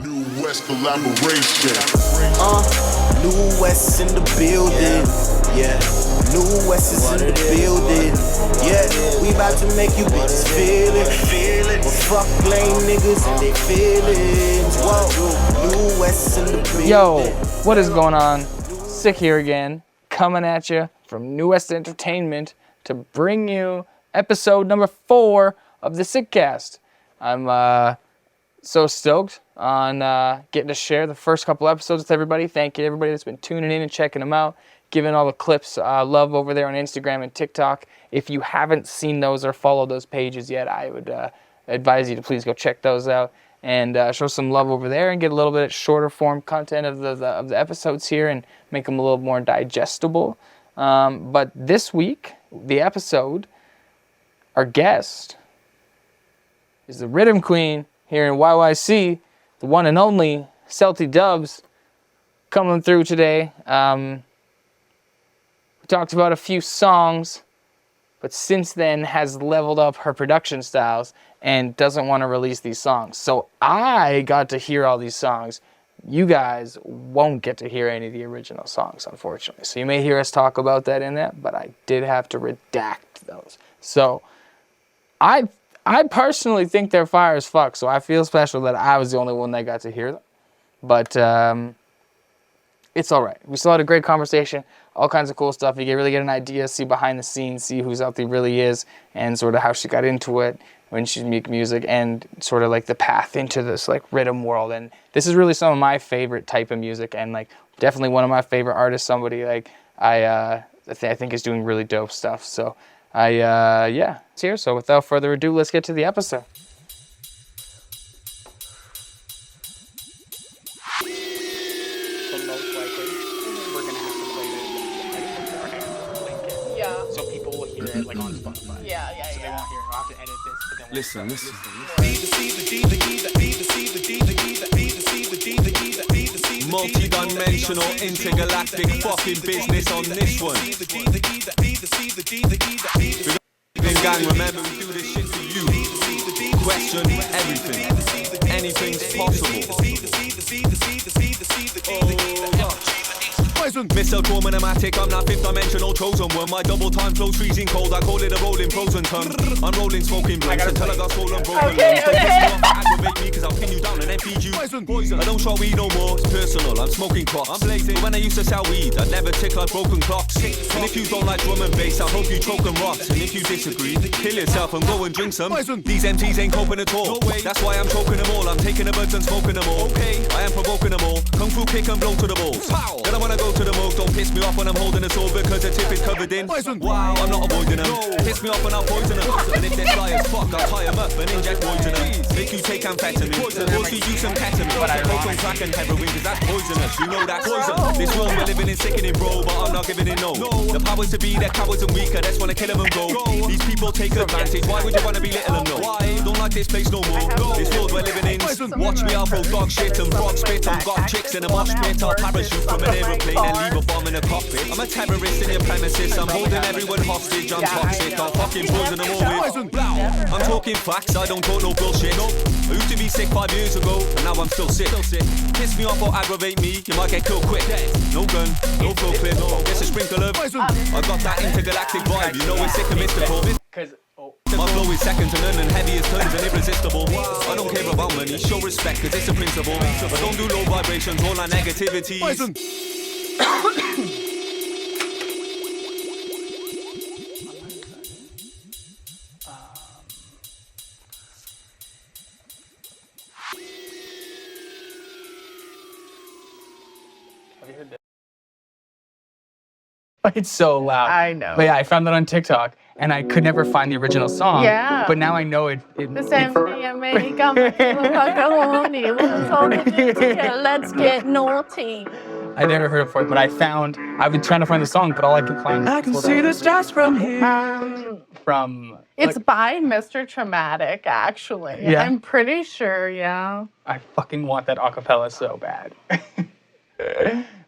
New West collaboration. New West in the building. Yeah. New West is in the building. Yeah. We about to make you bitches feel it. But fuck lame niggas and they feelings. Whoa. New West in the building. Yo, what is going on? Sick here again, coming at you from New West Entertainment to bring you episode number 4 of theSICcast. I'm so stoked on getting to share the first couple episodes with everybody. Thank you to everybody that's been tuning in and checking them out, giving all the clips love over there on Instagram and TikTok. If you haven't seen those or followed those pages yet, I would advise you to please go check those out and show some love over there and get a little bit shorter form content of the episodes here and make them a little more digestible. But this week, the episode, our guest is the Rhythm Queen here in YYC, the one and only CELTY Dubs, coming through today. We talked about a few songs, but since then has leveled up her production styles and doesn't want to release these songs. So I got to hear all these songs. You guys won't get to hear any of the original songs, unfortunately. So you may hear us talk about that in there, but I did have to redact those. So I personally think they're fire as fuck, so I feel special that I was the only one that got to hear them. But it's all right. We still had a great conversation, all kinds of cool stuff. You really get an idea, see behind the scenes, see who CELTY really is, and sort of how she got into it when she make music, and sort of like the path into this like rhythm world. And this is really some of my favorite type of music, and like definitely one of my favorite artists. Somebody like I think is doing really dope stuff. So yeah, it's here. So without further ado, let's get to the episode. So most likely, we're gonna have to play this like link it. Yeah. So people will hear it like on Spotify. Yeah. So they won't hear it. We'll have to edit this, but then we'll Listen. Multi-dimensional, intergalactic fucking business on this one. Gang, remember we do this shit for you. Question everything. Anything's possible. Missile traumanatic, I'm that fifth dimensional chosen one. My double time flows freezing cold, I call it a rolling frozen tongue. I'm rolling smoking blunts until I got swollen broken lungs. Aggravate me cause I'll pin you down and then feed you poison. I don't show weed no more, it's personal, I'm smoking crops. I'm blazing, but when I used to sell weed, I'd never tick like broken clocks. And if you don't like drum and bass, I hope you choke and rot. And if you disagree, kill yourself and go and drink some. These MCs ain't coping at all, that's why I'm choking them all. I'm taking the birds and smoking them all. I am provoking them all, kung fu kick and blow to the balls. Then I wanna go to the mug, don't piss me off when I'm holding a sword because the tip is covered in wow, I'm not avoiding them. Piss me off when I'll poison them. And if they're fly as fuck, I'll tie them up and inject poison them. Make you take amphetamine, or feed you some ketamine. Coke and crack and heroin, cause that's poisonous. You know that's poison. This world we're living in sickening, bro, but I'm not giving it no. The powers to be, they're cowards and weaker, that's wanna kill them and go. These people take advantage, why would you wanna belittle them? No. Why? Don't like this place no more. This world we're living in. Watch me, I'll throw dog shit and frog spit on got chicks in a mosh pit. I'll parachute from an aeroplane and leave a bomb in a cockpit. I'm a terrorist in your premises, I'm holding everyone hostage. I'm toxic, I'll fucking poison them all with. I'm talking facts, I don't talk no bullshit. I used to be sick 5 years ago, and now I'm still sick. Piss me off or aggravate me, you might get killed quick. No gun, no full clip, just a sprinkle of. I got that intergalactic vibe, you know it's sick and mystical. My flow is second to none and heavy as tons and irresistible. I don't care about money, show respect cause it's a principle. I don't do low vibrations, all that negativity. Have you heard that? It's so loud. I know. But yeah, I found that on TikTok, and I could never find the original song. Yeah. But now I know it. The same thing I make up. Let's get naughty. I never heard it before, but I've been trying to find the song, but all I could find. I can see the stars from here. From. It's by Mr. Traumatic, actually. Yeah. I'm pretty sure, yeah. I fucking want that acapella so bad.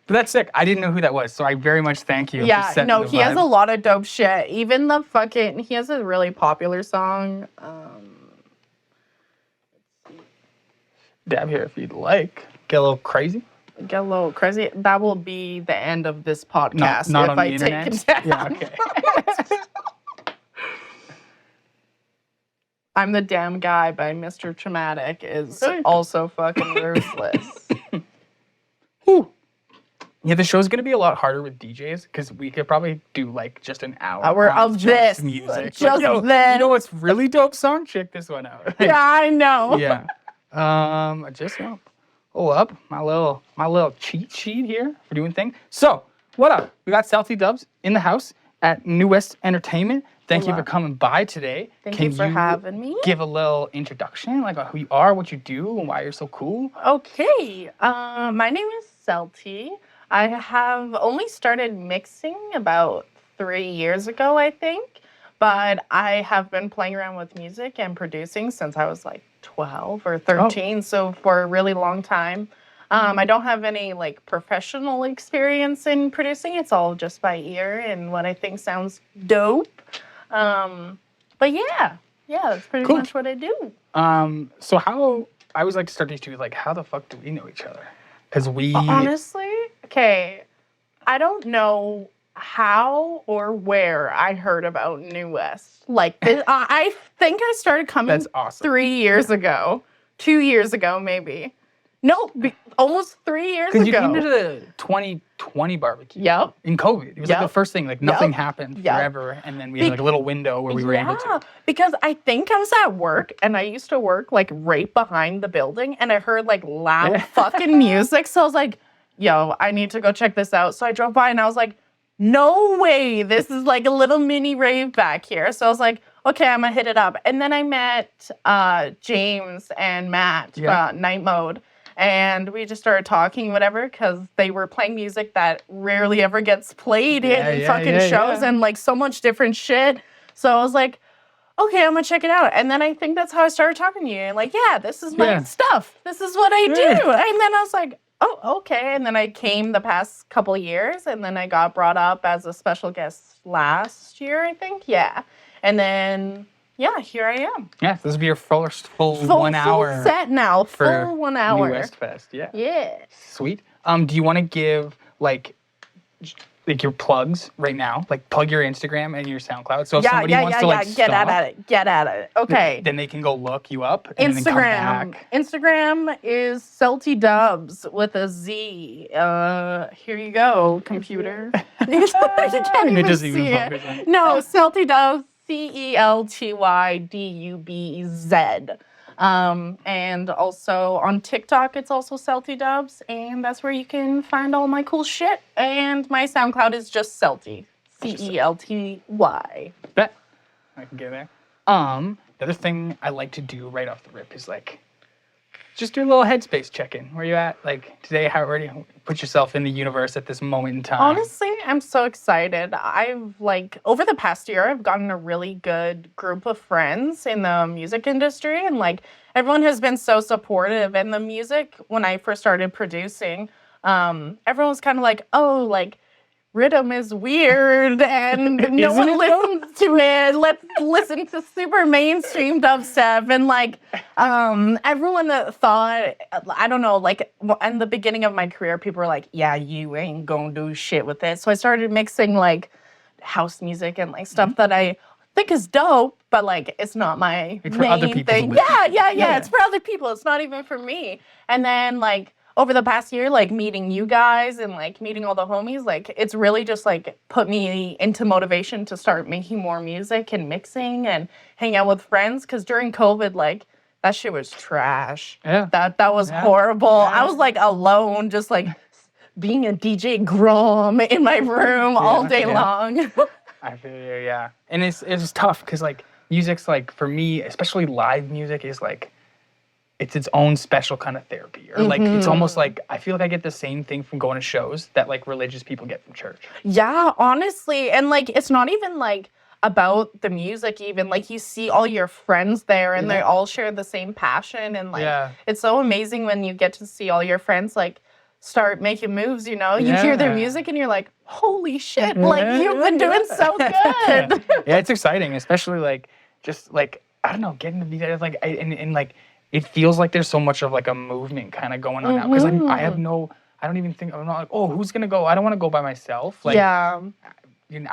But that's sick. I didn't know who that was, so I very much thank you. Yeah, for setting no, the he has vibe. a lot of dope shit. Even he has a really popular song. dab here if you'd like. Get a little crazy. Get a little crazy. That will be the end of this podcast Not if on I the take internet. it down. Yeah, okay. I'm the Damn Guy by Mr. Traumatic is also fucking ruthless. Whew. Yeah, the show's gonna be a lot harder with DJs because we could probably do like just an hour Of just this. music. Just yo, this. You know what's really dope song? Check this one out. Yeah, I know. Yeah. I just pull up my little cheat sheet here for doing things. So, what up? We got CELTY Dubs in the house at New West Entertainment. Thank you for coming by today. Thank you for having me. Give a little introduction, like who you are, what you do, and why you're so cool? Okay. My name is CELTY. I have only started mixing about 3 years ago, I think. But I have been playing around with music and producing since I was like 12 or 13, so for a really long time. I don't have any like professional experience in producing. It's all just by ear and what I think sounds dope. But yeah, that's pretty much what I do. So how I always like to start these two with like, how the fuck do we know each other? Because we Honestly, okay, I don't know how or where I heard about New West. Like, I think I started coming That's awesome. 3 years ago, 2 years ago, maybe. No, almost 3 years ago. Because you came to the 2020 barbecue. Yep. In COVID. It was like the first thing. Like nothing happened Yep. forever. And then we had like a little window where we were able to. Because I think I was at work and I used to work like right behind the building and I heard like loud fucking music. So I was like, yo, I need to go check this out. So I drove by and I was like, no way, this is like a little mini rave back here. So I was like, okay, I'm gonna hit it up. And then I met James and Matt, Night Mode. And we just started talking, whatever, because they were playing music that rarely ever gets played in fucking shows and like so much different shit. So I was like, okay, I'm gonna check it out. And then I think that's how I started talking to you. And like, yeah, this is my stuff. This is what I do. And then I was like, oh, okay. And then I came the past couple of years, and then I got brought up as a special guest last year, I think. Yeah. And then, yeah, here I am. Yeah, this will be your first full 1 hour. Full set now. For Full 1 hour. New West Fest. Yeah. Yeah. Sweet. Do you want to give like your plugs right now? Like plug your Instagram and your SoundCloud. So if somebody wants to like get at it. Okay. Then they can go look you up and then come back. Instagram is CELTY Dubs with a Z. Here you go, computer. You can't even doesn't see even it. focus. No, CELTY Dubs, CELTYDUBZ. And also on TikTok, it's also CELTY Dubs, and that's where you can find all my cool shit. And my SoundCloud is just CELTY, CELTY. Bet I can get there. The other thing I like to do right off the rip is like just do a little headspace check-in. Where you at? Like today, how already put yourself in the universe at this moment in time? Honestly, I'm so excited. I've like over the past year, I've gotten a really good group of friends in the music industry, and like everyone has been so supportive. And the music, when I first started producing, everyone was kind of like, oh, like rhythm is weird and no one listens to it. Let's listen to super mainstream dubstep. And like everyone that thought, I don't know, like in the beginning of my career, people were like, yeah, you ain't gonna do shit with it. So I started mixing like house music and like stuff that I think is dope, but like it's not my main thing. Yeah. It's for other people. It's not even for me. And then like over the past year, like meeting you guys and like meeting all the homies, like it's really just like put me into motivation to start making more music and mixing and hang out with friends. Cause during COVID, like that shit was trash. Yeah. That was horrible. I was like alone, just like being a DJ Grom in my room all day long. I feel you, yeah. And it's tough because like music's like for me, especially live music is like it's its own special kind of therapy. Or like it's almost like I feel like I get the same thing from going to shows that like religious people get from church. Yeah, honestly. And like it's not even like about the music even. Like you see all your friends there and they all share the same passion and like it's so amazing when you get to see all your friends like start making moves, you know? You hear their music and you're like, holy shit, like you've been doing so good. Yeah, it's exciting, especially like just like I don't know, getting to be there like and like it feels like there's so much of like a movement kind of going on now because I don't even think, I'm not like, oh, who's gonna go? I don't want to go by myself. Like, yeah. you know,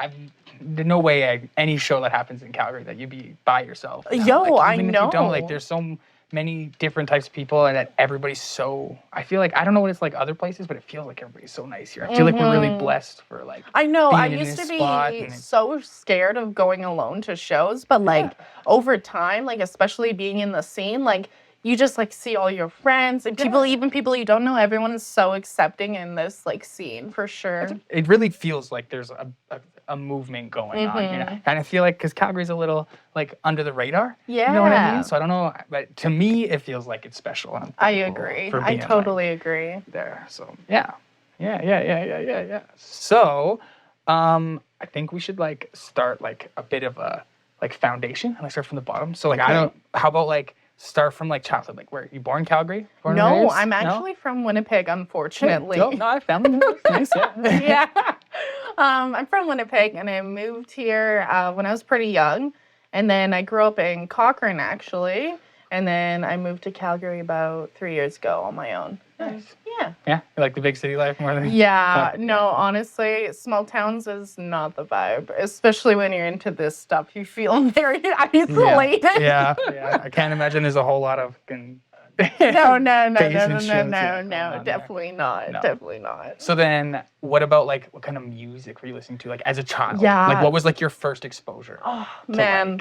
there's no way any show that happens in Calgary that you'd be by yourself. Yo, like, I even know. If you don't, like, there's so many different types of people, and that everybody's so. I feel like I don't know what it's like other places, but it feels like everybody's so nice here. I feel like we're really blessed for like. I know. I being in used this to spot, be and so scared of going alone to shows, but like over time, like especially being in the scene, like you just like see all your friends and people, even people you don't know. Everyone is so accepting in this like scene for sure. It really feels like there's a movement going on, you know? And I feel like because Calgary's a little like under the radar, you know what I mean? So I don't know, but to me it feels like it's special. And I agree. I totally agree. There, so yeah. So, I think we should like start like a bit of a like foundation, and like start from the bottom. So like how about like start from like childhood? Like, where are you born in Calgary? Born and No, raised? I'm actually from Winnipeg, unfortunately. No, I found them. Nice, yeah. Yeah. I'm from Winnipeg, and I moved here when I was pretty young. And then I grew up in Cochrane, actually. And then I moved to Calgary about 3 years ago on my own. Nice. Yeah. Yeah, you like the big city life more than. Yeah. No, honestly, small towns is not the vibe, especially when you're into this stuff. You feel very isolated. Yeah. I can't imagine there's a whole lot of. No, definitely not. No. Definitely not. So then, what about like what kind of music were you listening to like as a child? Yeah. Like, what was like your first exposure? Oh man.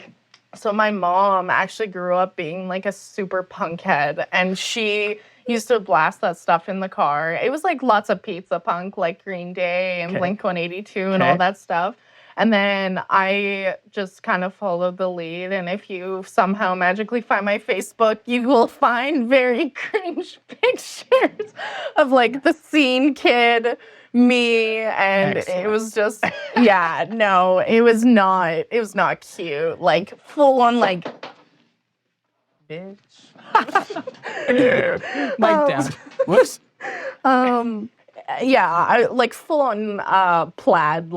So my mom actually grew up being like a super punk head, and she used to blast that stuff in the car. It was like lots of pizza punk, like Green Day and Blink-182 and all that stuff. And then I just kind of followed the lead. And if you somehow magically find my Facebook, you will find very cringe pictures of like the scene kid, me, and it was just, it was not cute. Like full on like, bitch. Mic down. Whoops. Like full on plaid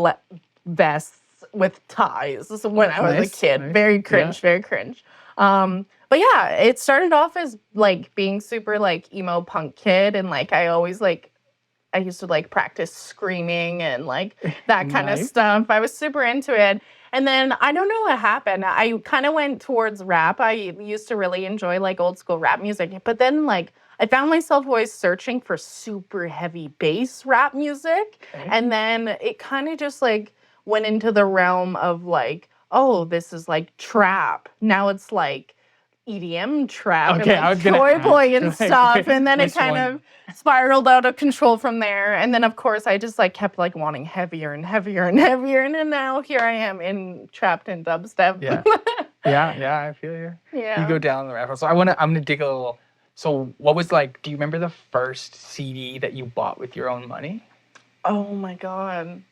vests with ties when I was a kid. Nice. Very cringe, very cringe. But yeah, it started off as like being super like emo punk kid, and like I used to like practice screaming and like that kind of stuff. I was super into it. And then I don't know what happened. I kind of went towards rap. I used to really enjoy like old school rap music, but then like I found myself always searching for super heavy bass rap music. And then it kind of just like went into the realm of like, oh, this is like trap. Now it's like EDM trap and like toy boy and stuff. And then it kind of spiraled out of control from there. And then of course I just like kept like wanting heavier and heavier and heavier. And then now here I am trapped in dubstep. Yeah, I feel you. Yeah. You go down the rabbit hole. So I'm gonna dig a little. So what was like, do you remember the first CD that you bought with your own money? Oh my God.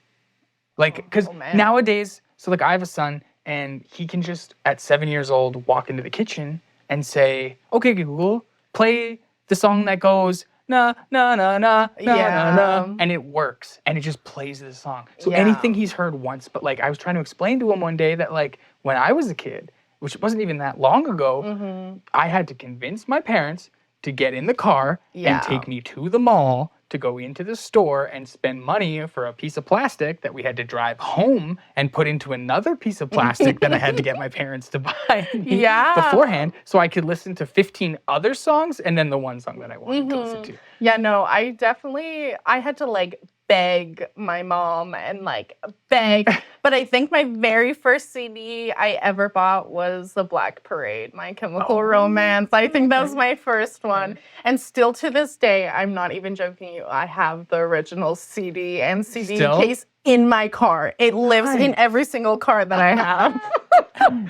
Like, because nowadays, so like I have a son, and he can just, at 7 years old, walk into the kitchen and say, okay, Google, play the song that goes, na, na, na, na, na, na, and it works. And it just plays the song. So anything he's heard once, but like I was trying to explain to him one day that like when I was a kid, which wasn't even that long ago, I had to convince my parents to get in the car and take me to the mall to go into the store and spend money for a piece of plastic that we had to drive home and put into another piece of plastic that I had to get my parents to buy beforehand so I could listen to 15 other songs and then the one song that I wanted to listen to. Yeah, no, I had to like beg my mom and like beg. But I think my very first CD I ever bought was The Black Parade, My Chemical Romance. I think that was my first one. And still to this day, I'm not even joking you, I have the original CD and CD case in my car. It lives in every single car that I have.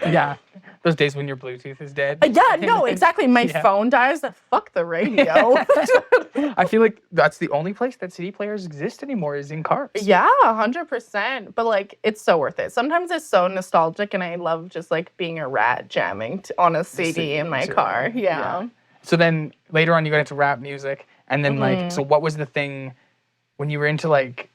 Yeah. Those days when your Bluetooth is dead. Yeah, no, exactly. My phone dies. Fuck the radio. I feel like that's the only place that CD players exist anymore is in cars. Yeah, 100%. But like, it's so worth it. Sometimes it's so nostalgic, and I love just like being a rat jamming on a CD in my car. Yeah. So then later on, you got into rap music, and then like, so what was the thing when you were into like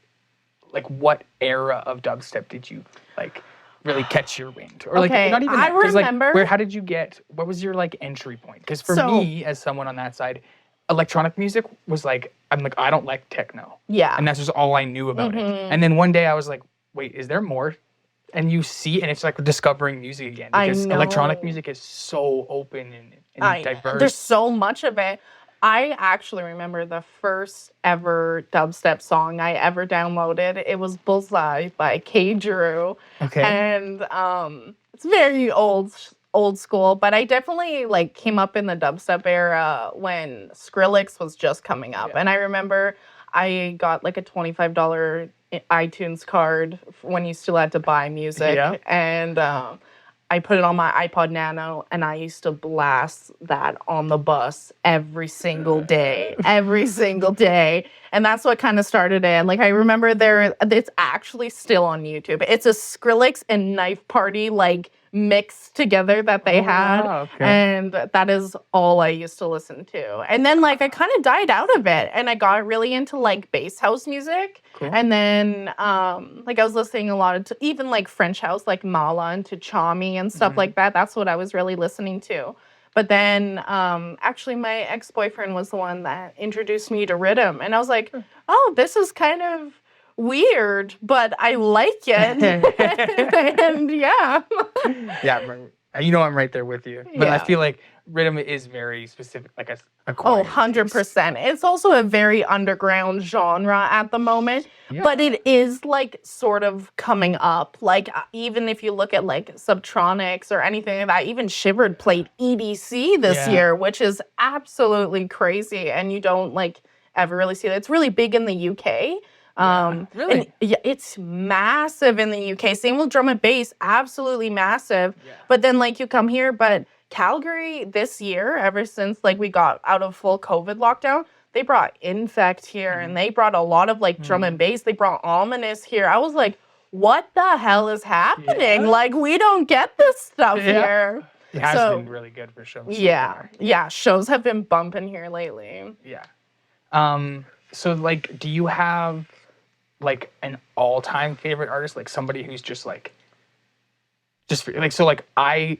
what era of dubstep did you like? really catch your wind? Or like Okay, not even I that, 'cause, remember- like, how did you get? What was your like entry point? Because for So- me, as someone on that side, electronic music was like I'm like I don't like techno. Yeah. And that's just all I knew about it. And then one day I was like, wait, is there more? And you see, and it's like discovering music again because electronic know. music is so open and diverse. There's so much of it. I actually remember the first ever dubstep song I ever downloaded. It was Bullseye by K. Drew. Okay. And it's very old school, but I definitely like came up in the dubstep era when Skrillex was just coming up. And I remember I got like a $25 iTunes card when you still had to buy music. Yeah. And I put it on my iPod Nano, and I used to blast that on the bus every single day. And that's what kind of started it. Like, I remember it's actually still on YouTube. It's a Skrillex and Knife Party, like, mixed together that they had. Wow, okay. And that is all I used to listen to. And then, like, I kind of died out of it, and I got really into, like, bass house music. Cool. And then, like, I was listening a lot to even, like, French house, like Mala and Tchami and stuff like that. That's what I was really listening to. But then, actually, my ex-boyfriend was the one that introduced me to rhythm. And I was like, oh, this is kind of weird, but I like it. And yeah. Yeah, you know I'm right there with you. But I Yeah. feel like rhythm is very specific, like a Oh, quiet 100%. It's also a very underground genre at the moment, Yeah. but it is like sort of coming up. Like even if you look at like Subtronics or anything like that, even Shivered played EDC this year, which is absolutely crazy. And you don't like ever really see it. It's really big in the UK. Really? And, yeah, it's massive in the UK. Same with drum and bass, absolutely massive. But then like you come here, but Calgary this year, ever since like we got out of full COVID lockdown, they brought Infect here and they brought a lot of like drum and bass. They brought Ominous here. I was like, what the hell is happening? Like we don't get this stuff here. It has So- been really good for shows. Yeah. Shows have been bumping here lately. Yeah. So like, do you have like an all-time favorite artist, like somebody who's just like so like I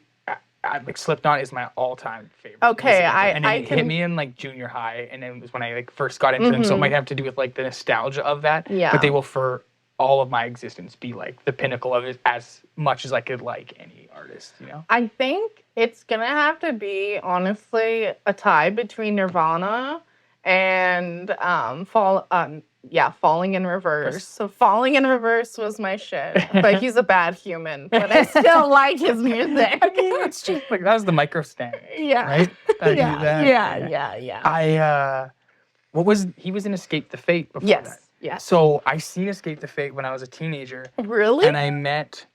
like Slipknot is my all-time favorite. Okay, and I it can- hit me in like junior high, and then it was when I like first got into them. So it might have to do with like the nostalgia of that. Yeah. But they will for all of my existence be like the pinnacle of it as much as I could like any artist, you know? I think it's gonna have to be honestly a tie between Nirvana and Falling in Reverse. So Falling in Reverse was my shit. But he's a bad human. But I still like his music. I mean, it's just like that was the micro stand, Yeah. right? Yeah. He was in Escape the Fate before Yes. that. Yes. So I seen Escape the Fate when I was a teenager, Really? and I met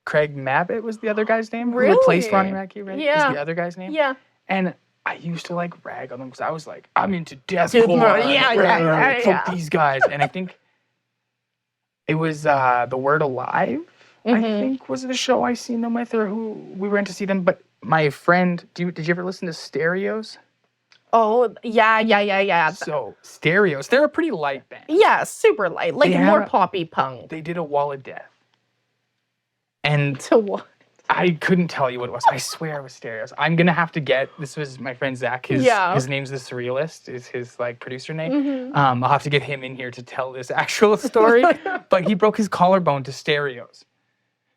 Craig Mabbitt was the other guy's name. Who Really? replaced Ronnie Radke, right? Yeah. Is the other guy's name? Yeah. And I used to like rag on them because I was like, I'm into deathcore. Yeah. Fuck these guys. And I think it was The Word Alive, I think was the show I seen them with, or who we went to see them. But my friend, did you ever listen to Stereos? Oh, yeah. So Stereos, they're a pretty light band. Yeah, super light. Like They more have- poppy punk. They did a Wall of Death. And To what? I couldn't tell you what it was. I swear it was Stereos. I'm gonna have to get. This was my friend Zach. His name's the Surrealist. Is his like producer name. I'll have to get him in here to tell this actual story. But he broke his collarbone to Stereos.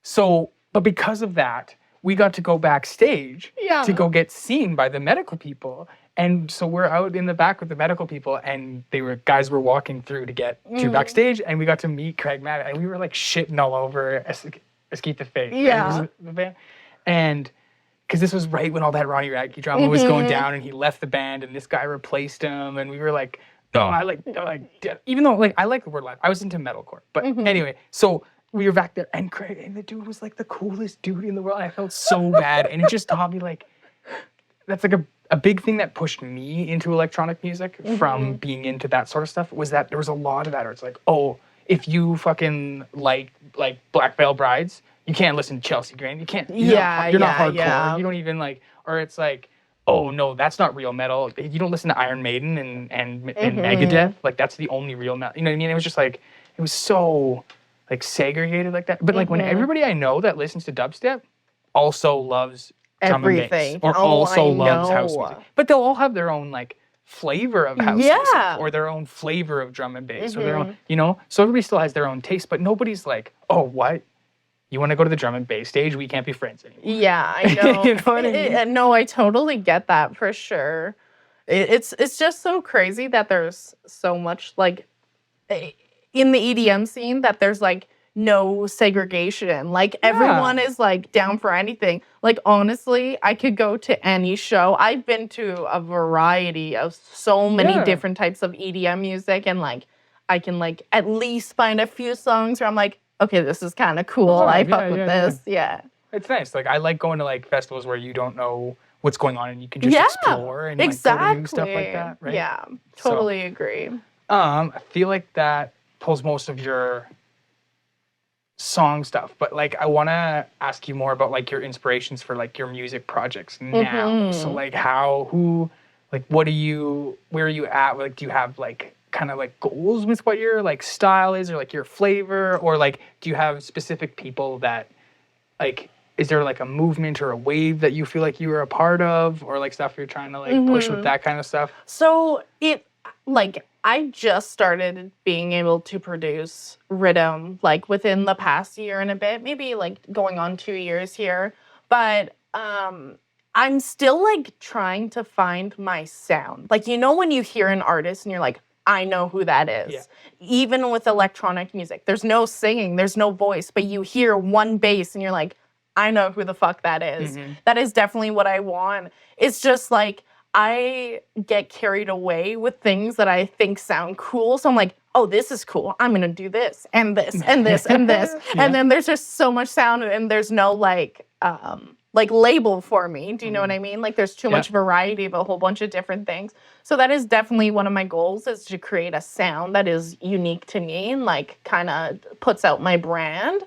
So, but because of that, we got to go backstage to go get seen by the medical people. And so we're out in the back with the medical people, and guys were walking through to get to backstage, and we got to meet Craig Mabbitt, and we were like shitting all over Escape the Fate. Yeah. The band. And because this was right when all that Ronnie Radke drama was going down, and he left the band, and this guy replaced him, and we were like, even though like I like the word live, I was into metalcore, but anyway, so we were back there, and Craig, and the dude was like the coolest dude in the world. I felt so bad, and it just taught me like that's like a big thing that pushed me into electronic music from being into that sort of stuff was that there was a lot of that where it's like, oh, if you fucking like Black Veil Brides, you can't listen to Chelsea Grin. You can't. You're not hardcore. Yeah. You don't even like. Or it's like, oh no, that's not real metal. You don't listen to Iron Maiden and Megadeth. Like that's the only real metal. You know what I mean? It was just like it was so like segregated like that. But like when everybody I know that listens to dubstep also loves drum and bass Everything. or Oh, also I loves house know. music. But they'll all have their own like flavor of house music Yeah. or their own flavor of drum and bass or their own, you know? So everybody still has their own taste, but nobody's like, oh, what? You want to go to the drum and bass stage? We can't be friends anymore. Yeah, I know. You know what I mean? No, I totally get that for sure. It's just so crazy that there's so much like in the EDM scene that there's like no segregation. Like everyone is like down for anything. Like honestly, I could go to any show. I've been to a variety of so many different types of EDM music, and like I can like at least find a few songs where I'm like, okay, this is kind of cool. I fuck with this. Yeah. It's nice. Like I like going to like festivals where you don't know what's going on and you can just explore and like go to new stuff like that, right? Yeah, totally agree. I feel like that pulls most of your song stuff, but like I want to ask you more about like your inspirations for like your music projects now. So like where are you at? Like do you have like kind of like goals with what your like style is or like your flavor, or like do you have specific people that like, is there like a movement or a wave that you feel like you were a part of, or like stuff you're trying to like push with that kind of stuff? So I just started being able to produce rhythm like within the past year and a bit, maybe like going on 2 years here. But I'm still like trying to find my sound. Like, you know, when you hear an artist and you're like, I know who that is. Yeah. Even with electronic music, there's no singing, there's no voice, but you hear one bass and you're like, I know who the fuck that is. That is definitely what I want. It's just like, I get carried away with things that I think sound cool. So I'm like, oh, this is cool. I'm going to do this and this and this and this. And then there's just so much sound and there's no like label for me. Do you know what I mean? Like there's too much variety of a whole bunch of different things. So that is definitely one of my goals, is to create a sound that is unique to me and like kind of puts out my brand.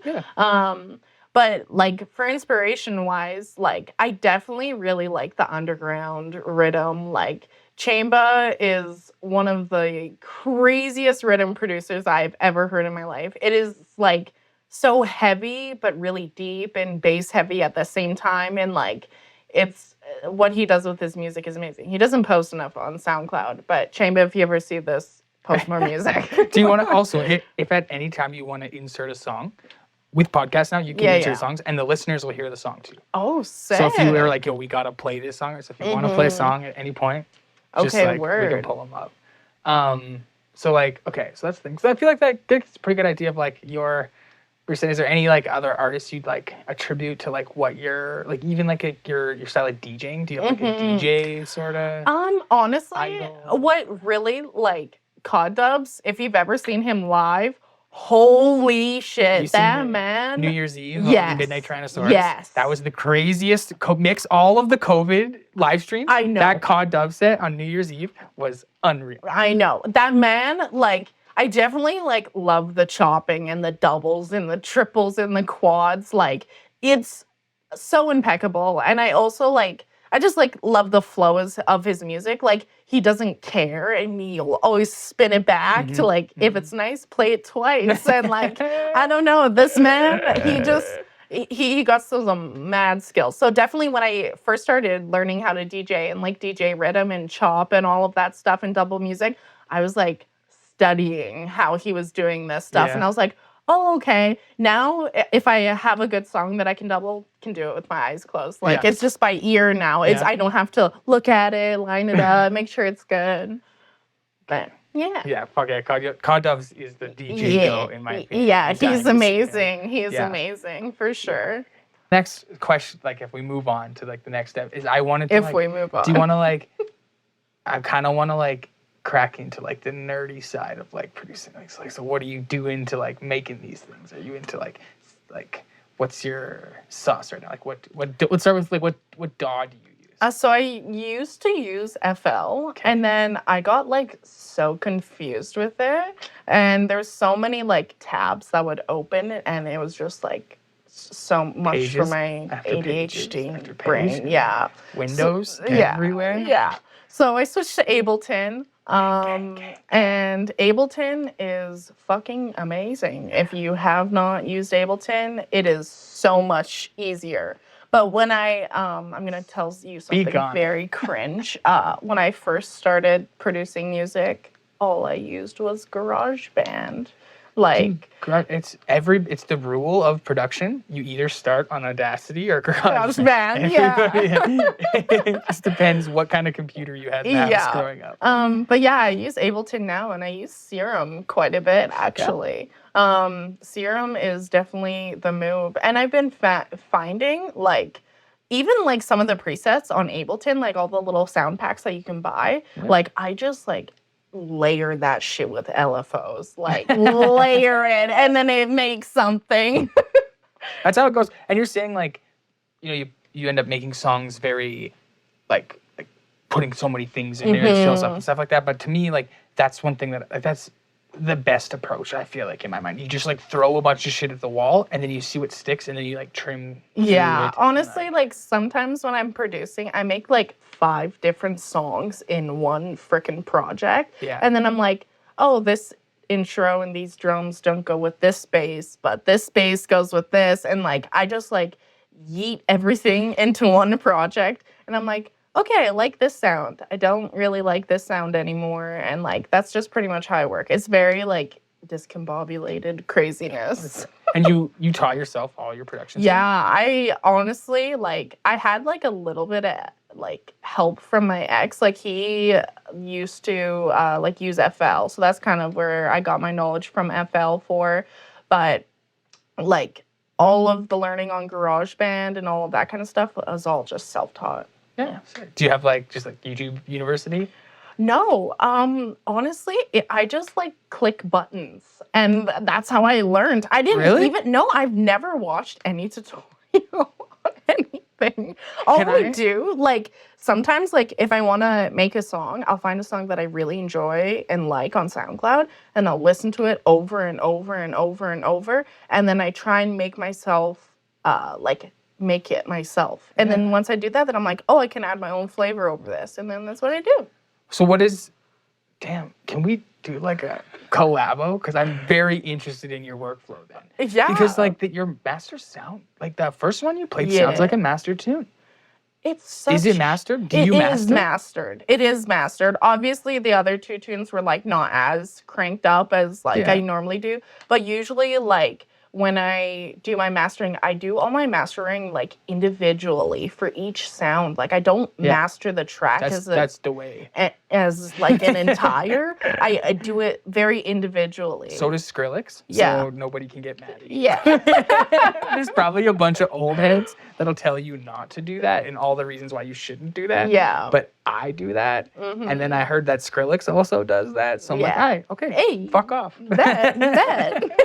But like for inspiration wise, like I definitely really like the underground rhythm. Like Chamba is one of the craziest rhythm producers I've ever heard in my life. It is like so heavy, but really deep and bass heavy at the same time. And like, it's what he does with his music is amazing. He doesn't post enough on SoundCloud, but Chamba, if you ever see this, post more music. Do you want to also, if at any time you want to insert a song, with podcasts now, you can insert songs and the listeners will hear the song too. Oh, sick. So if you were like, yo, we got to play this song, or so if you want to play a song at any point, just like, we can pull them up. So like, okay, so that's the thing. So I feel like that gets a pretty good idea of like your saying. Is there any like other artists you'd like attribute to like what you're like, even like your style of DJing? Do you have like a DJ sort of? Honestly, idol? What really like Cod Dubs, if you've ever seen him live, holy shit, that man. New Year's Eve, Midnight Tyrannosaurus. Yes. That was the craziest mix. All of the COVID live streams. I know. That Cod Dub set on New Year's Eve was unreal. I know. That man, like, I definitely like love the chopping and the doubles and the triples and the quads. Like, it's so impeccable. And I also like, I just like love the flows of his music. Like he doesn't care and he'll always spin it back to like, if it's nice, play it twice. And like, I don't know, this man, he got some mad skills. So definitely when I first started learning how to DJ and like DJ rhythm and chop and all of that stuff and double music, I was like studying how he was doing this stuff. And I was like, oh, okay. Now, if I have a good song that I can double, can do it with my eyes closed. Like, it's just by ear now. It's I don't have to look at it, line it up, make sure it's good. But, yeah. Yeah, fuck yeah. Cod Dubs is the DJ go, in my opinion. Yeah, he's amazing. He is amazing, for sure. Next question, like, if we move on to, like, the next step, is I wanted to, if we move on. Do you want to, like, I kind of want to, like, crack into like the nerdy side of like producing, like so what are you doing to like making these things? Are you into like what's your sauce right now? Like let's start with like what DAW do you use? So I used to use FL, and then I got like so confused with it, and there's so many like tabs that would open, and it was just like so much pages for my ADHD brain. Yeah, Windows so, everywhere. Yeah. So I switched to Ableton. And Ableton is fucking amazing. If you have not used Ableton, it is so much easier. But when I'm gonna tell you something very cringe. When I first started producing music, all I used was GarageBand. Like, it's the rule of production. You either start on Audacity or GarageBand. Yeah. It just depends what kind of computer you had in the house growing up. But yeah, I use Ableton now, and I use Serum quite a bit, actually. Serum is definitely the move. And I've been finding, like, even, like, some of the presets on Ableton, like, all the little sound packs that you can buy, like, I just, like, layer that shit with LFOs. Like, layer it, and then it makes something. That's how it goes. And you're saying, like, you end up making songs very, like putting so many things in there and shows up and stuff like that. But to me, like, that's one thing that's the best approach, I feel like, in my mind. You just, like, throw a bunch of shit at the wall, and then you see what sticks, and then you, like, trim. Yeah, honestly, like, sometimes when I'm producing, I make, like, 5 different songs in one frickin' project. Yeah. And then I'm like, oh, this intro and these drums don't go with this bass, but this bass goes with this. And, like, I just, like, yeet everything into one project. And I'm like, okay, I like this sound. I don't really like this sound anymore. And, like, that's just pretty much how I work. It's very, like, discombobulated craziness. And you taught yourself all your production Yeah, I honestly, like, I had, like, a little bit of, like, help from my ex. Like, he used to, like, use FL. So that's kind of where I got my knowledge from FL for. But, like, all of the learning on GarageBand and all of that kind of stuff was all just self-taught. Yeah. Do you have, like, just, like, YouTube University? No, honestly, I just, like, click buttons, and that's how I learned. I didn't even know. I've never watched any tutorial on anything. All I do, like, sometimes, like, if I want to make a song, I'll find a song that I really enjoy and like on SoundCloud, and I'll listen to it over and over and over and over, and then I try and make myself, make it myself. And then once I do that, then I'm like, oh, I can add my own flavor over this. And then that's what I do. So can we do, like, a collabo? Because I'm very interested in your workflow then. Yeah. Because, like, your master sound, like, the first one you played sounds like a mastered tune. Is it mastered? Do you master? It is mastered. It is mastered. Obviously, the other 2 tunes were, like, not as cranked up as, like, I normally do. But usually, like, when I do my mastering, I do all my mastering, like, individually for each sound. Like, I don't master the track that's the way. As like an entire. I do it very individually. So does Skrillex. Yeah. So nobody can get mad at you. Yeah. There's probably a bunch of old heads that'll tell you not to do that and all the reasons why you shouldn't do that. Yeah. But I do that. Mm-hmm. And then I heard that Skrillex also does that. So I'm like, hey, okay, hey, fuck off. That.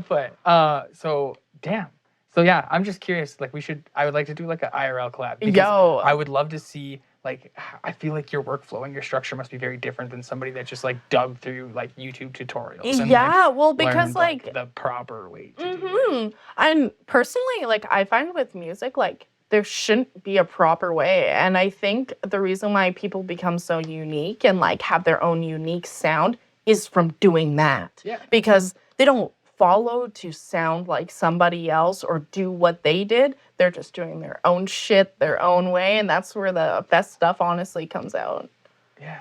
But, so, damn. So, yeah, I'm just curious. Like, I would like to do, like, an IRL collab. Because I would love to see, like, I feel like your workflow and your structure must be very different than somebody that just, like, dug through, like, YouTube tutorials. And, well, because, learned, like, the proper way to do it. And personally, like, I find with music, like, there shouldn't be a proper way. And I think the reason why people become so unique and, like, have their own unique sound is from doing that. Yeah. Because they don't follow to sound like somebody else or do what they did. They're just doing their own shit their own way, and that's where the best stuff honestly comes out. Yeah.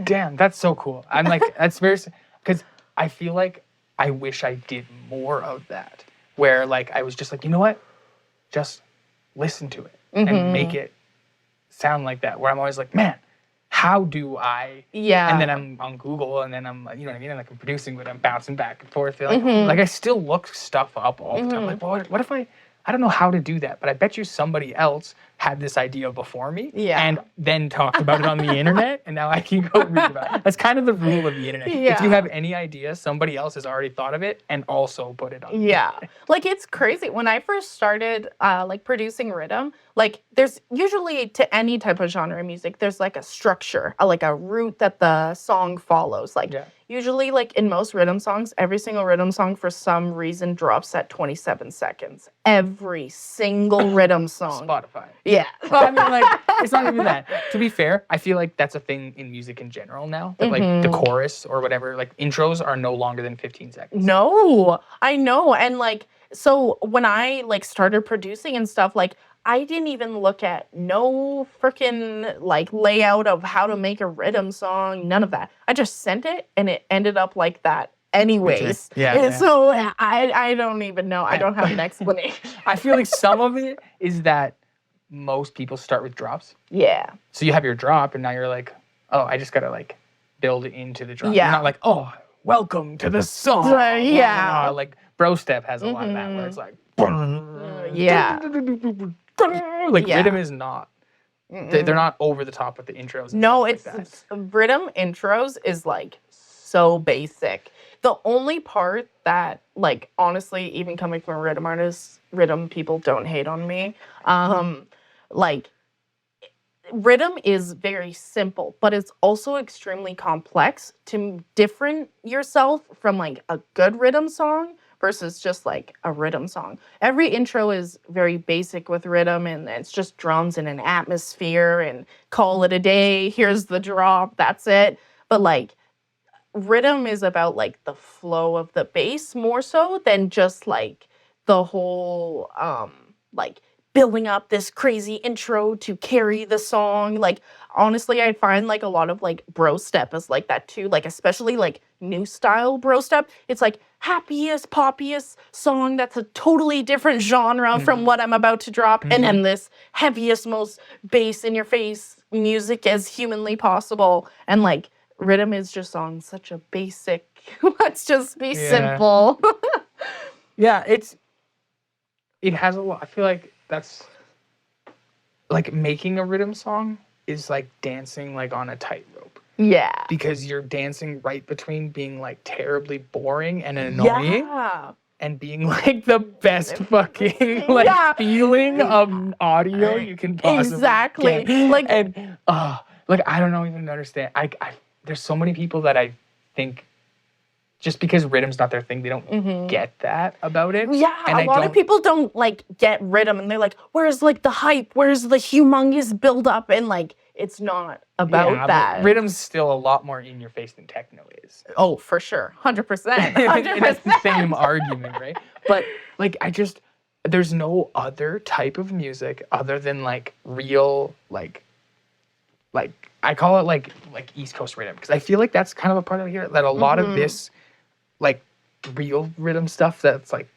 Damn, that's so cool. I'm like, that's very, because I feel like I wish I did more of that, where, like, I was just like, you know what, just listen to it and make it sound like that, where I'm always like, man, how do I? Yeah. And then I'm on Google, and then I'm, you know what I mean? And, like, I'm producing, but I'm bouncing back and forth. Like, like, I still look stuff up all the time. Like, well, what if I don't know how to do that, but I bet you somebody else had this idea before me and then talked about it on the internet, and now I can go read about it. That's kind of the rule of the internet. If you have any idea, somebody else has already thought of it and also put it on the internet. Like, it's crazy. When I first started, like, producing rhythm, like, there's usually, to any type of genre of music, there's, like, a structure, like a route that the song follows. Like, usually, like, in most rhythm songs, every single rhythm song, for some reason, drops at 27 seconds. Every single rhythm song. Spotify. Yeah. Well, I mean, like, it's not even that. To be fair, I feel like that's a thing in music in general now. That, like, the chorus or whatever, like, intros are no longer than 15 seconds. No, I know. And like, so when I like started producing and stuff, like I didn't even look at no freaking like layout of how to make a rhythm song, none of that. I just sent it and it ended up like that anyways. Yeah, And yeah. so I don't even know. I don't have an explanation. I feel like some of it is that most people start with drops. Yeah. So you have your drop, and now you're like, oh, I just gotta like build into the drop. Yeah. You're not like, oh, welcome to the song. Yeah. Like Bro Step has a lot of that where it's like, Yeah. like Yeah. rhythm is not. They're not over the top with the intros. And No, stuff like it's that. rhythm intros is like so basic. The only part that, like, honestly, even coming from a rhythm artist, rhythm people don't hate on me. Like, rhythm is very simple, but it's also extremely complex to different yourself from like a good rhythm song versus just like a rhythm song. Every intro is very basic with rhythm and it's just drums and an atmosphere and call it a day. Here's the drop, that's it. But like rhythm is about like the flow of the bass more so than just like the whole like building up this crazy intro to carry the song. Like honestly, I find like a lot of like bro step is like that too. Like especially like new style bro step. It's like happiest, poppiest song that's a totally different genre from what I'm about to drop. And then this heaviest, most bass in your face music as humanly possible. And like rhythm is just on such a basic, let's just be simple. Yeah, it has a lot. I feel like that's like making a rhythm song is like dancing like on a tightrope Yeah. because you're dancing right between being like terribly boring and annoying Yeah. and being like the best fucking like Yeah. feeling of audio you can possibly Exactly. get. Like- and like I don't even understand. I there's so many people that I think just because rhythm's not their thing, they don't get that about it. Yeah, and a lot of people don't like get rhythm and they're like, where's like the hype? Where's the humongous build up? And like, it's not about but that. Rhythm's still a lot more in your face than techno is. Oh, for sure. 100%. And that's the 100%. same argument, right? But like there's no other type of music other than like real like I call it like East Coast rhythm because I feel like that's kind of a part of it here that a lot of this like real rhythm stuff that's like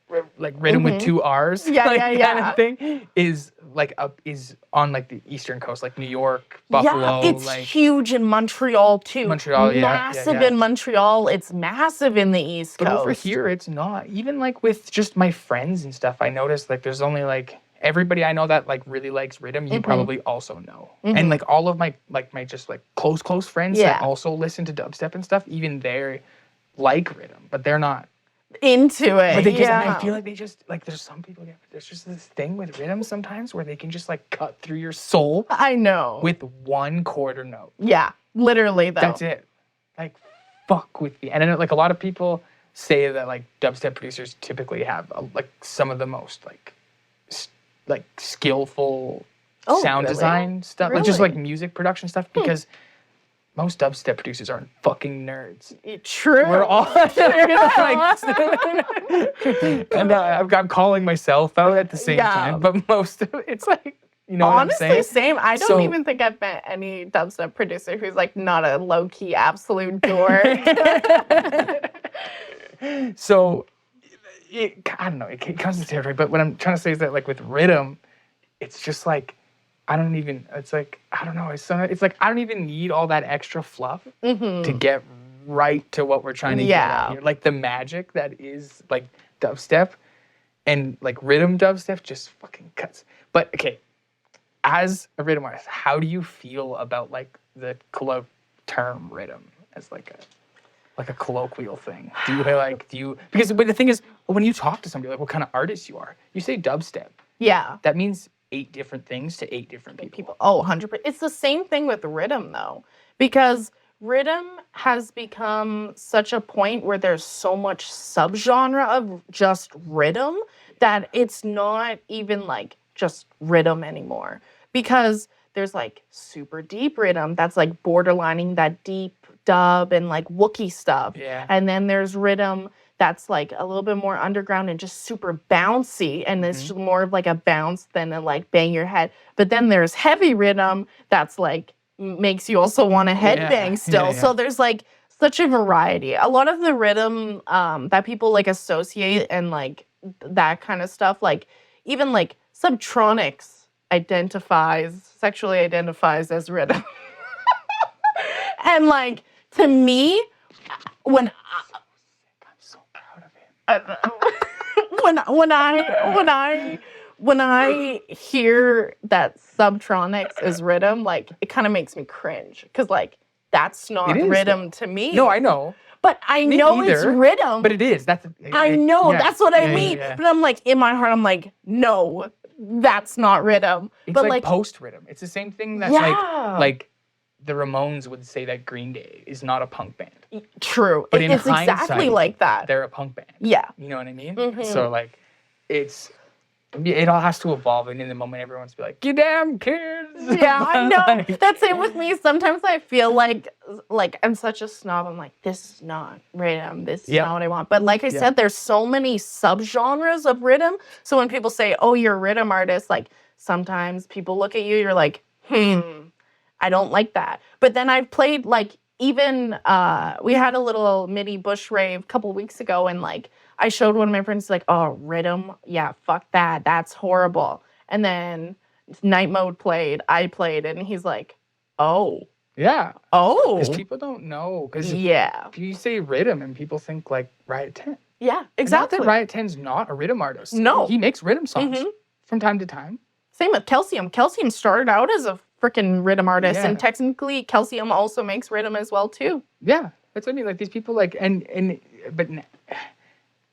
rhythm with two R's Yeah, like, yeah, yeah. kind of thing is like is on like the eastern coast like New York, Buffalo, Yeah, it's like huge in Montreal too. Montreal, yeah, massive yeah. in Montreal. It's massive in the East But Coast. over here, it's not. Even like with just my friends and stuff, I noticed like there's only like everybody I know that like really likes rhythm. You probably also know, and like all of my just like close friends that also listen to dubstep and stuff. Even they like rhythm, but they're not into it. But they just, and yeah. I feel like they just like there's some people. There's just this thing with rhythm sometimes where they can just like cut through your soul I know. with one quarter note. Yeah, literally though. That's it. Like, fuck with me. And then, like, a lot of people say that, like, dubstep producers typically have, like, some of the most, like, skillful sound really? design stuff. Like, just, Really? like, music production stuff. Because most dubstep producers aren't fucking nerds. True. We're all, and I'm calling myself out at the same time. But most of it's, like, you know Honestly, what I'm saying? same. I don't So- even think I've met any dubstep producer who's like not a low key absolute dork. So, I don't know, it comes to territory, but what I'm trying to say is that, like, with rhythm, it's just like, it's like, I don't know, it's like, I don't even need all that extra fluff to get right to what we're trying to get at here. Like, the magic that is, like, dubstep and, like, rhythm dubstep just fucking cuts. But, okay, as a rhythm artist, how do you feel about, like, the term rhythm as, like a colloquial thing? Because but the thing is, when you talk to somebody, like what kind of artist you are, you say dubstep. Yeah. That means 8 different things to 8 different people. Oh, 100%. It's the same thing with rhythm though, because rhythm has become such a point where there's so much subgenre of just rhythm that it's not even like just rhythm anymore, because there's like super deep rhythm that's like borderlining that deep dub and like Wookiee stuff. Yeah. And then there's rhythm that's like a little bit more underground and just super bouncy, and it's just more of like a bounce than a like bang your head. But then there's heavy rhythm that's like makes you also want to headbang still. So there's like such a variety. A lot of the rhythm that people like associate and like that kind of stuff, like even like Subtronics sexually identifies as rhythm. And like to me, when when I hear that Subtronics is rhythm, like it kind of makes me cringe, because like that's not rhythm to me. No, I know. But I know it's rhythm. But it is. I know. That's what I mean. Yeah. But I'm like, in my heart, I'm like, no, that's not rhythm. It's but like post rhythm. It's the same thing that's like the Ramones would say that Green Day is not a punk band. True. But it's exactly like that. They're a punk band. Yeah. You know what I mean? So like, it all has to evolve, and in the moment, everyone's be like, "You damn kids!" Yeah, I know. That's it with me. Sometimes I feel like I'm such a snob. I'm like, this is not rhythm. This is not what I want. But like I said, there's so many subgenres of rhythm. So when people say, "Oh, you're a rhythm artist," like sometimes people look at you, you're like, I don't like that. But then I've played like even we had a little mini bush rave a couple weeks ago, and like I showed one of my friends like, oh, rhythm, yeah, fuck that, that's horrible. And then Night Mode played, I played, and he's like, oh. Yeah. Oh. Because people don't know. Because you say rhythm and people think like Riot 10. Yeah, exactly. Not that Riot 10's not a rhythm artist. No. He makes rhythm songs from time to time. Same with Calcium. Calcium started out as a freaking rhythm artist, and technically Calcium also makes rhythm as well too. Yeah, that's what I mean. Like these people like, but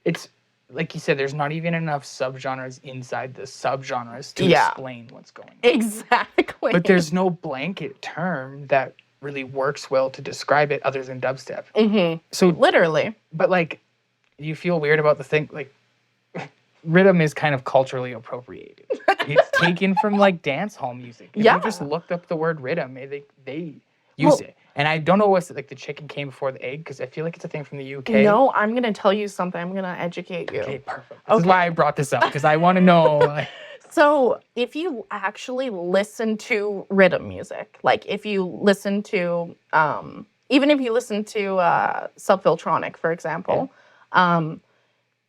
it's like you said, there's not even enough subgenres inside the subgenres to explain what's going on. Exactly. But there's no blanket term that really works well to describe it other than dubstep. So literally. But like, you feel weird about the thing, like rhythm is kind of culturally appropriated. It's taken from like dance hall music. If you just looked up the word rhythm, they use it. And I don't know what's like the chicken came before the egg, because I feel like it's a thing from the UK. No, I'm going to tell you something. I'm going to educate you. Okay, perfect. This is why I brought this up, because I want to know. Like, so if you actually listen to rhythm music, like if you listen to, even if you listen to Subfiltronic, for example,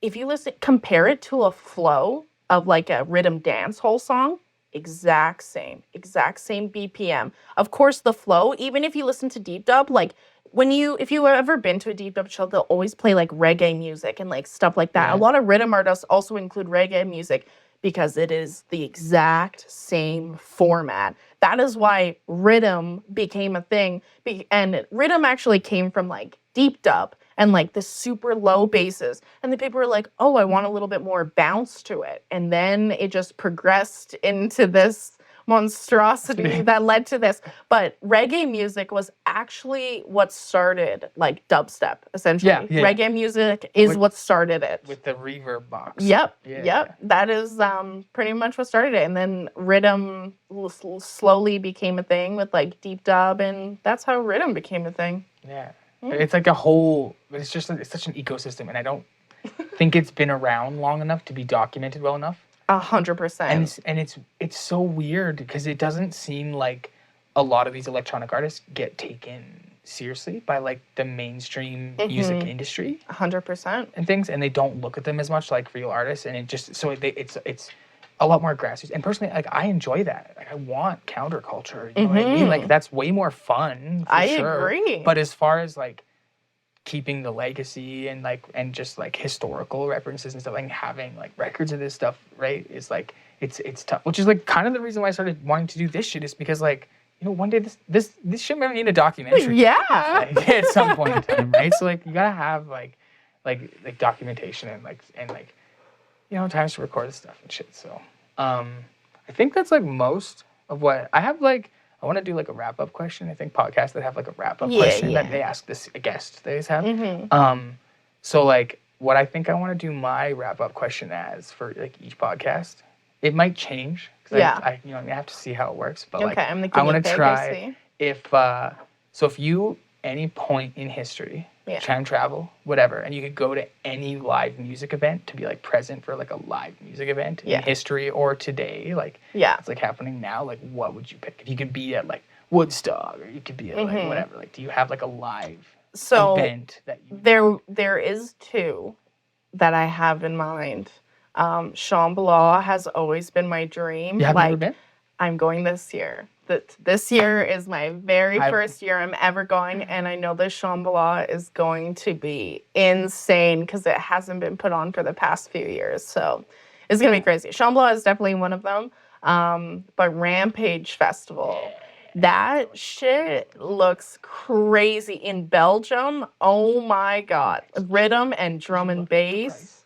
if you compare it to a flow of like a rhythm dance hall song, exact same BPM. Of course, the flow, even if you listen to deep dub, like if you ever been to a deep dub show, they'll always play like reggae music and like stuff like that. A lot of rhythm artists also include reggae music because it is the exact same format. That is why rhythm became a thing. And rhythm actually came from like deep dub and like the super low basses. And the people were like, oh, I want a little bit more bounce to it. And then it just progressed into this monstrosity that led to this. But reggae music was actually what started like dubstep, essentially. Reggae music is what started it. With the reverb box. Yep. That is pretty much what started it. And then rhythm slowly became a thing with like deep dub, and that's how rhythm became a thing. Yeah. It's like it's such an ecosystem, and I don't think it's been around long enough to be documented well enough. 100%. And it's so weird because it doesn't seem like a lot of these electronic artists get taken seriously by like the mainstream music industry. 100%. And things, and they don't look at them as much like real artists, and it's a lot more grassroots. And personally, like I enjoy that. Like I want counterculture. You know what I mean? Like that's way more fun. I agree. But as far as like keeping the legacy and just like historical references and stuff, like having like records of this stuff, right? Is like it's tough. Which is like kind of the reason why I started wanting to do this shit, is because like, you know, one day this shit might need a documentary. Yeah. Like, at some point in time, right? So like you gotta have like documentation and you know, times to record this stuff and shit. So, I think that's like most of what I have. Like, I want to do like a wrap up question. I think podcasts that have like a wrap up question that they ask a guest they always have. So like, what I think I want to do my wrap up question as for like each podcast It might change. Yeah. I have to see how it works. But Okay, I'm the I want guinea to pig, I try see. if you any point in history, time travel, whatever, and you could go to any live music event to be like present for like a live music event in history or today, like it's like happening now, like what would you pick? If you could be at like Woodstock or you could be at like whatever, like do you have like a live event that you there is two that I have in mind. Shambhala has always been my dream. You have never been? I'm going this year. This year is my very first year I'm ever going, and I know the Shambhala is going to be insane because it hasn't been put on for the past few years. So it's going to be crazy. Shambhala is definitely one of them. But Rampage Festival, that shit looks crazy in Belgium. Oh my God. Rhythm and drum and bass.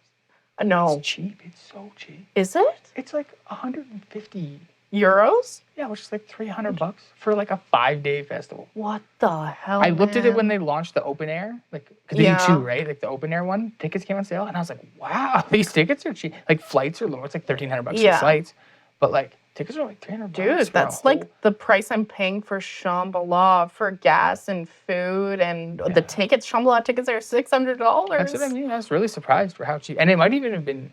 No. It's cheap. It's so cheap. Is it? It's like 150 euros? Yeah, which is like $300 for like a 5-day festival. What the hell? I looked at it when they launched the open air, like because they do two, right? Like the open air one, tickets came on sale, and I was like, wow, these tickets are cheap. Like flights are low. It's like $1,300 for flights, but like tickets are like $300. Dude, that's like the price I'm paying for Shambhala for gas and food and the tickets. Shambhala tickets are $600. That's what I mean. I was really surprised for how cheap, and it might even have been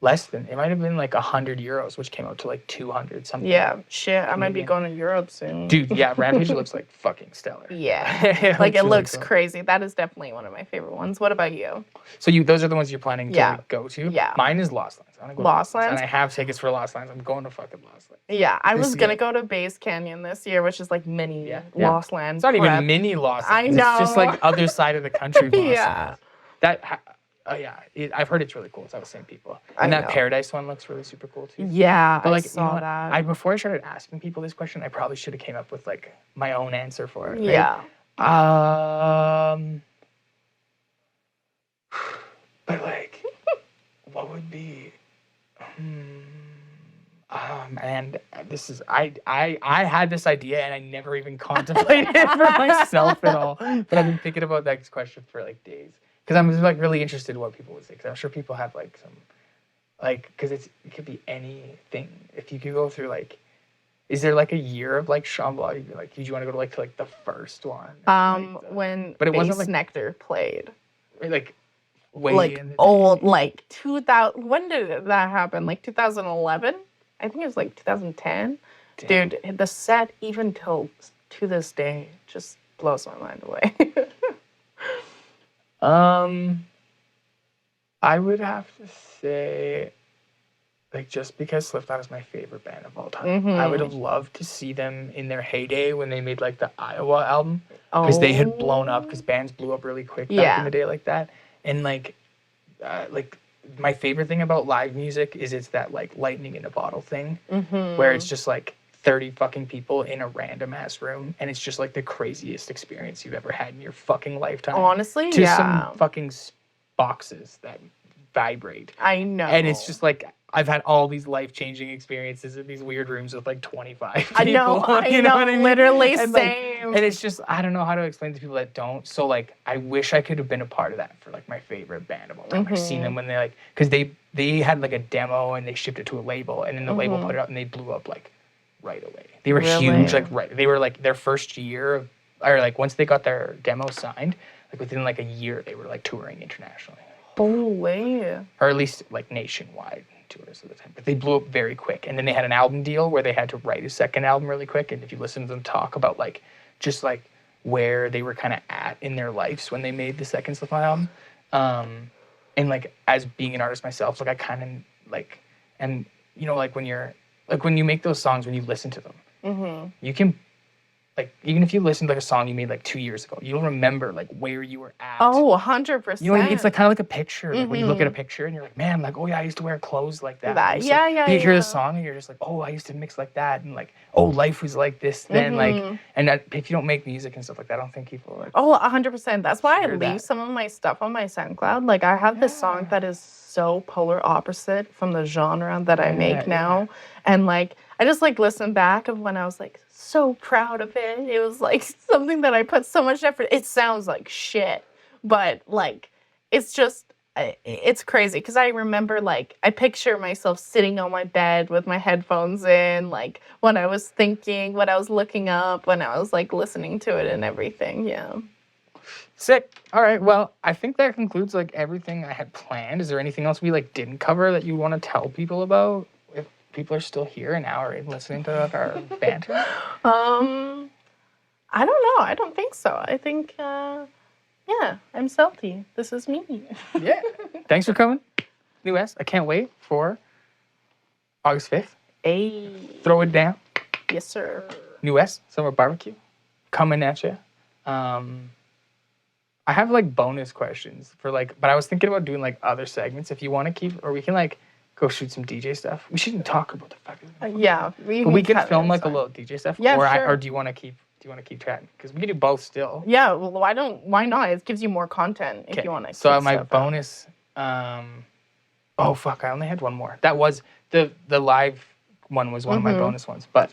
less than. It might have been like 100 euros, which came out to like 200 something. Yeah, shit. I might be going to Europe soon. Dude, yeah, Rampage looks like fucking stellar. Yeah, like it looks crazy. That is definitely one of my favorite ones. What about you? So those are the ones you're planning to go to? Yeah. Mine is Lost Lands. I want to go Lost Lands? And I have tickets for Lost Lands. I'm going to fucking Lost Lands. Yeah, I was going to go to Base Canyon this year, which is like mini Lost Lands. It's not even mini Lost Lands. I know. It's just like other side of the country Lost Yeah. Lands. I've heard it's really cool. It's all the same people. And that Paradise one looks really super cool too. Yeah, but like, I saw that. Before I started asking people this question, I probably should have came up with like my own answer for it. Right? Yeah. But like, what would be? And this is I had this idea and I never even contemplated it for myself at all. But I've been thinking about that question for like days. Because I'm like really interested in what people would say. Because I'm sure people have like some, like, because it could be anything. If you could go through like, is there like a year of like Shambhala? You'd be like, did you want to go to like the first one? When but it Bass wasn't like Nectar played. Like way like in the old, day. like 2000. When did that happen? Like 2011? I think it was like 2010. Damn. Dude, the set even till to this day just blows my mind away. I would have to say, like, just because Slipknot is my favorite band of all time, I would have loved to see them in their heyday when they made, like, the Iowa album. Because they had blown up, because bands blew up really quick back in the day like that. And, like, my favorite thing about live music is it's that, like, lightning in a bottle thing, where it's just, like, 30 fucking people in a random ass room, and it's just like the craziest experience you've ever had in your fucking lifetime. Honestly, to some fucking boxes that vibrate. I know. And it's just like I've had all these life-changing experiences in these weird rooms with like 25 people. I know, you know what I mean? Literally and same. And it's just, I don't know how to explain to people that don't. So like, I wish I could have been a part of that for like my favorite band of all time. I've seen them when they like, because they had like a demo and they shipped it to a label, and then the label put it out and they blew up like right away. They were huge, like they were like their first year, or like once they got their demo signed, like within like a year they were like touring internationally. Holy. Or at least like nationwide tours at the time. But they blew up very quick. And then they had an album deal where they had to write a second album really quick. And if you listen to them talk about like just like where they were kind of at in their lives when they made the second Slipknot album. And like as being an artist myself, like I kind of like, and you know, like when you're like when you make those songs, when you listen to them, you can, like, even if you listen to like a song you made like 2 years ago, you'll remember like where you were at. Oh, 100%. You know what I mean? It's like kind of like a picture. Like when you look at a picture and you're like, man, like, oh yeah, I used to wear clothes like that. You hear the song and you're just like, oh, I used to mix like that, and like, oh, life was like this then. Like, and that, if you don't make music and stuff like that, I don't think people are like. Oh, 100%. That's why I leave some of my stuff on my SoundCloud. Like I have this song that is so polar opposite from the genre that I make now, and like I just like listen back of when I was like so proud of it. It was like something that I put so much effort. It sounds like shit, but like it's just it's crazy because I remember like I picture myself sitting on my bed with my headphones in, like when I was thinking, when I was looking up, when I was like listening to it and everything. Yeah. Sick. All right. Well, I think that concludes like everything I had planned. Is there anything else we like didn't cover that you want to tell people about? If people are still here an hour in listening to our banter. I don't know. I don't think so. I think, yeah, I'm CELTY. This is me. Yeah. Thanks for coming, New West. I can't wait for August 5th. Hey. Throw it down. Yes, sir. New West Summer Barbecue coming at you. I have like bonus questions for like, but I was thinking about doing like other segments if you want to keep, or we can like go shoot some DJ stuff. We shouldn't talk about the fucking. Yeah, we can film like a little DJ stuff. Yeah, or sure. Or do you want to keep? Do you want to keep chatting? Because we can do both still. Yeah. Well, why not? It gives you more content if you want to. So my bonus. Oh fuck! I only had one more. That was the live one was one of my bonus ones. But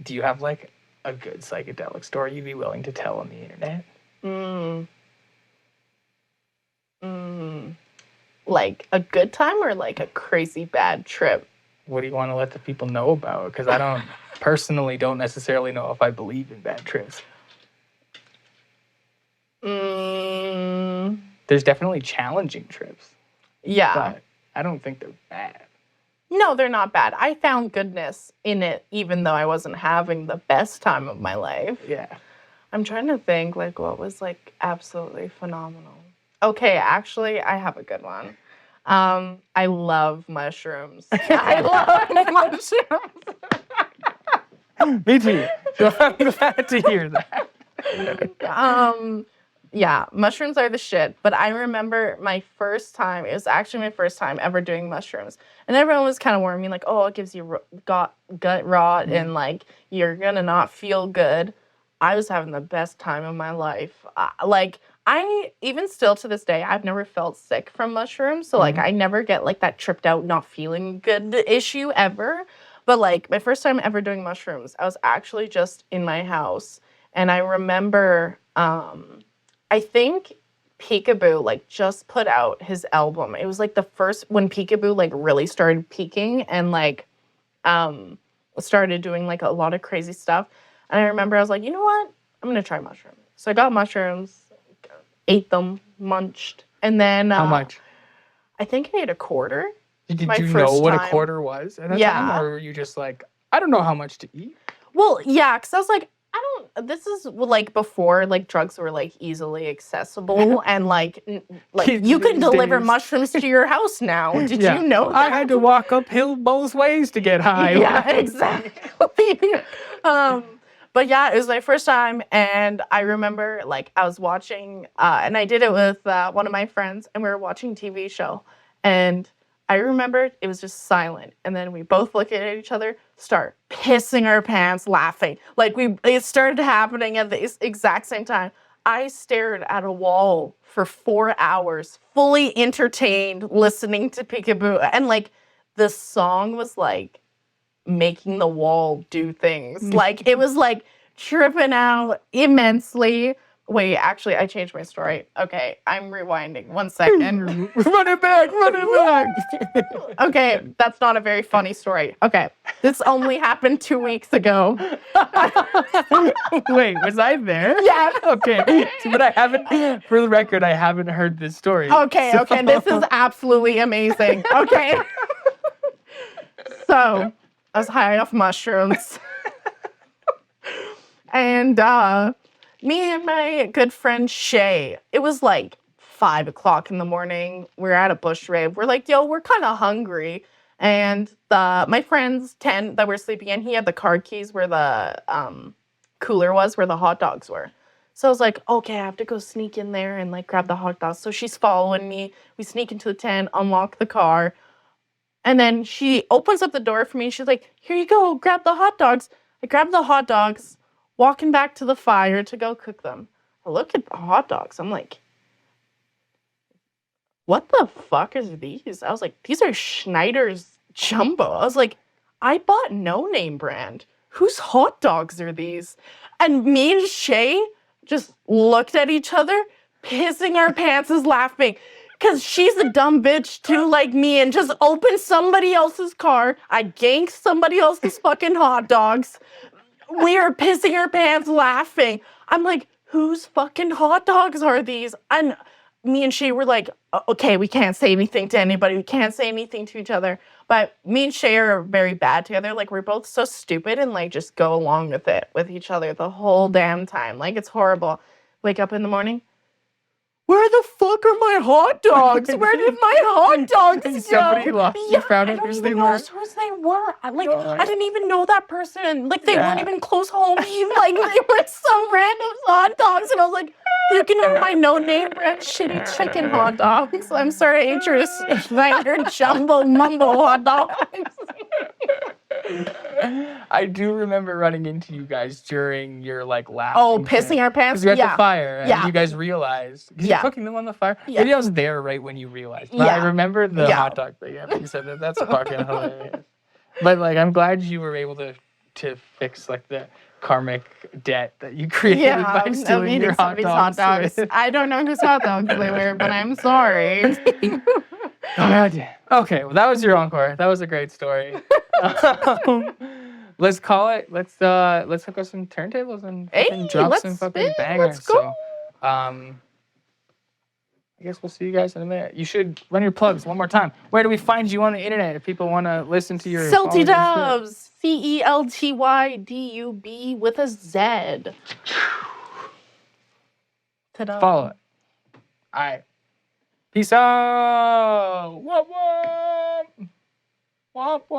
do you have like a good psychedelic story you'd be willing to tell on the internet? Like a good time or like a crazy bad trip? What do you want to let the people know about? Because I don't personally don't necessarily know if I believe in bad trips. There's definitely challenging trips. Yeah. But I don't think they're bad. No, they're not bad. I found goodness in it, even though I wasn't having the best time of my life. Yeah. I'm trying to think, like, what was, like, absolutely phenomenal. Okay, actually, I have a good one. I love mushrooms. I love mushrooms. Me too. So I'm glad to hear that. Yeah, mushrooms are the shit. But I remember my first time, it was actually my first time ever doing mushrooms. And everyone was kind of warning me, like, oh, it gives you gut rot and, like, you're going to not feel good. I was having the best time of my life. I even still to this day, I've never felt sick from mushrooms. So, like, I never get, like, that tripped out, not feeling good issue ever. But, like, my first time ever doing mushrooms, I was actually just in my house. And I remember, I think Peekaboo, like, just put out his album. It was, like, the first, when Peekaboo, like, really started peaking and, like, started doing, like, a lot of crazy stuff. And I remember I was like, you know what? I'm going to try mushrooms. So I got mushrooms, ate them, munched. And then... How much? I think I ate a quarter. Did you know what a quarter was at that time? Or were you just like, I don't know how much to eat? Well, yeah, because I was like, this is like before like drugs were like easily accessible and like you can deliver mushrooms to your house now. Did you know that? I had to walk uphill both ways to get high. Yeah, exactly. But yeah, it was my first time, and I remember like I was watching, and I did it with one of my friends, and we were watching a TV show, and I remember it was just silent, and then we both look at each other, start pissing our pants, laughing. Like it started happening at the exact same time. I stared at a wall for 4 hours, fully entertained, listening to Peekaboo, and like the song was like making the wall do things. Like it was like tripping out immensely. Wait, actually, I changed my story. Okay, I'm rewinding. 1 second. Run it back. Okay, that's not a very funny story. Okay, this only happened 2 weeks ago. Wait, was I there? Yeah. Okay, but I haven't, for the record, I haven't heard this story. Okay, this is absolutely amazing. Okay. So, I was high off mushrooms. And, me and my good friend Shay, it was like 5 o'clock in the morning. We're at a bush rave. We're like, yo, we're kind of hungry. And my friend's tent that we're sleeping in, he had the card keys where the cooler was, where the hot dogs were. So I was like, okay, I have to go sneak in there and like grab the hot dogs. So she's following me. We sneak into the tent, unlock the car. And then she opens up the door for me. She's like, here you go, grab the hot dogs. I grab the hot dogs. Walking back to the fire to go cook them. I look at the hot dogs. I'm like, what the fuck is these? I was like, these are Schneider's Jumbo. I was like, I bought no name brand. Whose hot dogs are these? And me and Shay just looked at each other, pissing our pants, laughing. Because she's a dumb bitch too, like me, and just opened somebody else's car. I ganked somebody else's fucking hot dogs. We are pissing our pants laughing. I'm like, whose fucking hot dogs are these? And me and Shay were like, okay, we can't say anything to anybody. We can't say anything to each other. But me and Shay are very bad together. Like, we're both so stupid and, like, just go along with it with each other the whole damn time. Like, it's horrible. Wake up in the morning. Where the fuck are my hot dogs? Where did my hot dogs go? Somebody lost. You found out I don't who they even know were. whose they were. I didn't even know that person. Like, they weren't even close homies. Like, they were some random hot dogs. And I was like, you can have my no-name brand shitty chicken hot dogs. I'm sorry, I ate your standard jumbo mumbo hot dogs. I do remember running into you guys during your like last. Oh, pissing our pants? Because we had the fire, and Yeah. you guys realized. Because you're cooking them on the fire. Yeah. Maybe I was there right when you realized. But I remember the hot dog thing. Yeah, you said that. That's fucking hilarious. But like, I'm glad you were able to fix like the karmic debt that you created by stealing your hot dogs. I don't know whose hot dogs they were, but I'm sorry. Okay, well that was your encore. That was a great story. Let's call it. Let's hook up some turntables and drop some fucking bangers. Let's go. So, I guess we'll see you guys in a minute. You should run your plugs one more time. Where do we find you on the internet if people want to listen to your CELTY Dubs, CELTYDUB with a Z. Ta-da. Follow it. All right. Peace out. Wop, wop. Wop, wop.